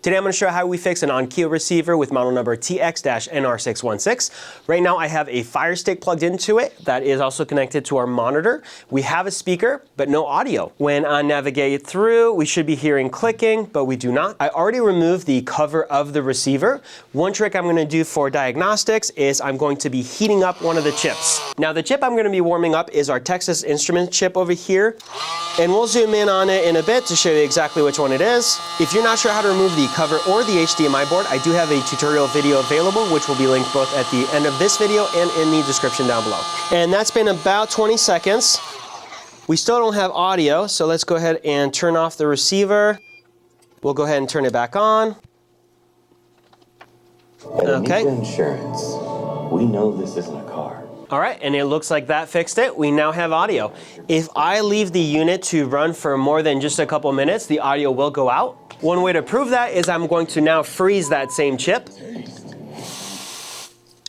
Today I'm going to show you how we fix an Onkyo receiver with model number TX-NR616. Right now I have a Fire Stick plugged into it that is also connected to our monitor. We have a speaker, but no audio. When I navigate through, we should be hearing clicking, but we do not. I already removed the cover of the receiver. One trick I'm going to do for diagnostics is I'm going to be heating up one of the chips. Now the chip I'm going to be warming up is our Texas Instruments chip over here, and we'll zoom in on it in a bit to show you exactly which one it is. If you're not sure how to remove the cover or the HDMI board, I do have a tutorial video available, which will be linked both at the end of this video and in the description down below. And that's been about 20 seconds. We still don't have audio, so let's go ahead and turn off the receiver. We'll go ahead and turn it back on. Okay. Insurance. We know this isn't a car. All right, and it looks like that fixed it. We now have audio. If I leave the unit to run for more than just a couple minutes, the audio will go out. One way to prove that is I'm going to now freeze that same chip,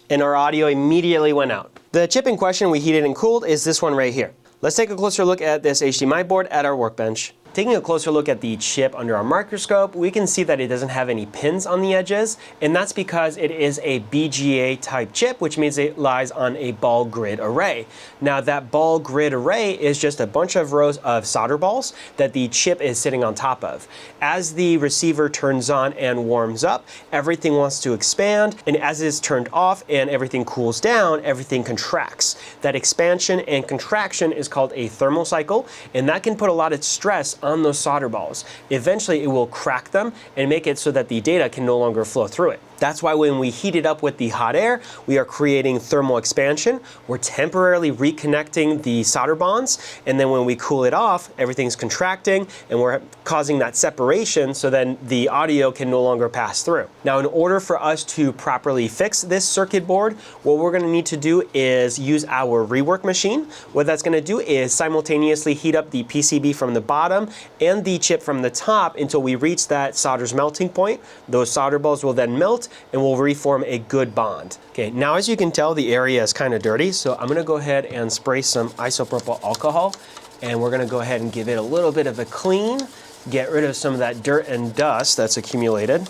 and our audio immediately went out. The chip in question we heated and cooled is this one right here. Let's take a closer look at this HDMI board at our workbench. Taking a closer look at the chip under our microscope, we can see that it doesn't have any pins on the edges, and that's because it is a BGA type chip, which means it lies on a ball grid array. Now that ball grid array is just a bunch of rows of solder balls that the chip is sitting on top of. As the receiver turns on and warms up, everything wants to expand, and as it's turned off and everything cools down, everything contracts. That expansion and contraction is called a thermal cycle, and that can put a lot of stress on those solder balls. Eventually it will crack them and make it so that the data can no longer flow through it. That's why when we heat it up with the hot air, we are creating thermal expansion. We're temporarily reconnecting the solder bonds, and then when we cool it off, everything's contracting and we're causing that separation so then the audio can no longer pass through. Now in order for us to properly fix this circuit board, what we're going to need to do is use our rework machine. What that's going to do is simultaneously heat up the PCB from the bottom and the chip from the top until we reach that solder's melting point. Those solder balls will then melt and we'll reform a good bond. Okay, now as you can tell, the area is kind of dirty, so I'm gonna go ahead and spray some isopropyl alcohol, and we're gonna go ahead and give it a little bit of a clean, get rid of some of that dirt and dust that's accumulated.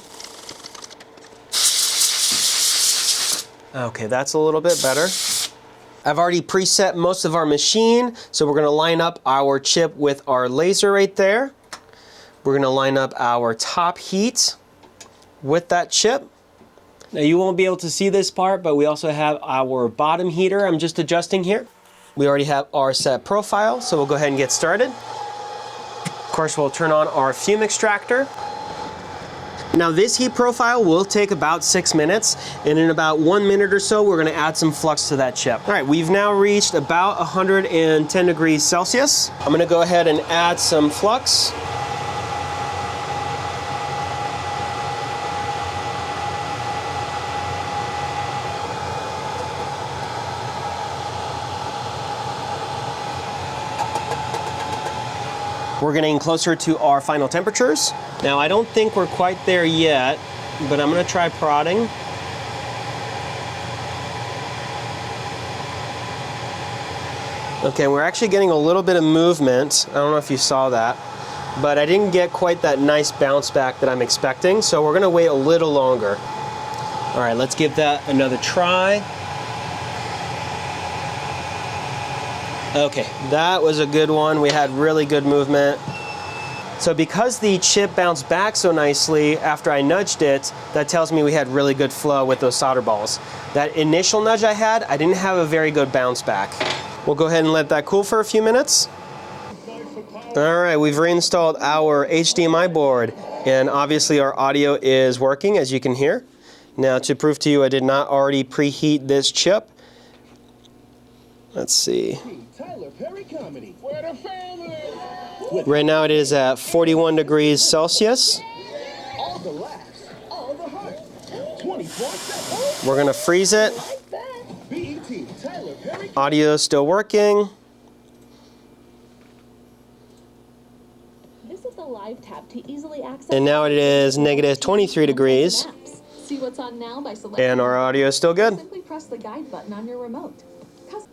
Okay, that's a little bit better. I've already preset most of our machine, so we're gonna line up our chip with our laser right there. We're gonna line up our top heat with that chip. Now you won't be able to see this part, but we also have our bottom heater I'm just adjusting here. We already have our set profile, so we'll go ahead and get started. Of course, we'll turn on our fume extractor. Now this heat profile will take about 6 minutes, and in about 1 minute or so, we're gonna add some flux to that chip. All right, we've now reached about 110 degrees Celsius. I'm gonna go ahead and add some flux. We're getting closer to our final temperatures. Now I don't think we're quite there yet, but I'm gonna try prodding. Okay, we're actually getting a little bit of movement. I don't know if you saw that, but I didn't get quite that nice bounce back that I'm expecting, so we're gonna wait a little longer. All right, let's give that another try. Okay, that was a good one. We had really good movement. So because the chip bounced back so nicely after I nudged it, that tells me we had really good flow with those solder balls. That initial nudge I had, I didn't have a very good bounce back. We'll go ahead and let that cool for a few minutes. All right, we've reinstalled our HDMI board, and obviously our audio is working, as you can hear. Now to prove to you I did not already preheat this chip, let's see. Right now it is at 41 degrees Celsius. We're gonna freeze it. Audio is still working. This is the live tab to easily access. And now it is negative 23 degrees. See what's on now by selecting. And our audio is still good. Simply press the guide button on your remote.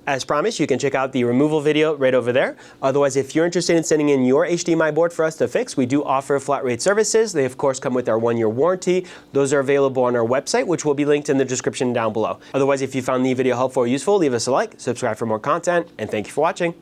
As promised, you can check out the removal video right over there. Otherwise, if you're interested in sending in your HDMI board for us to fix, we do offer flat rate services. They, of course, come with our 1-year warranty. Those are available on our website, which will be linked in the description down below. Otherwise, if you found the video helpful or useful, leave us a like, subscribe for more content, and thank you for watching.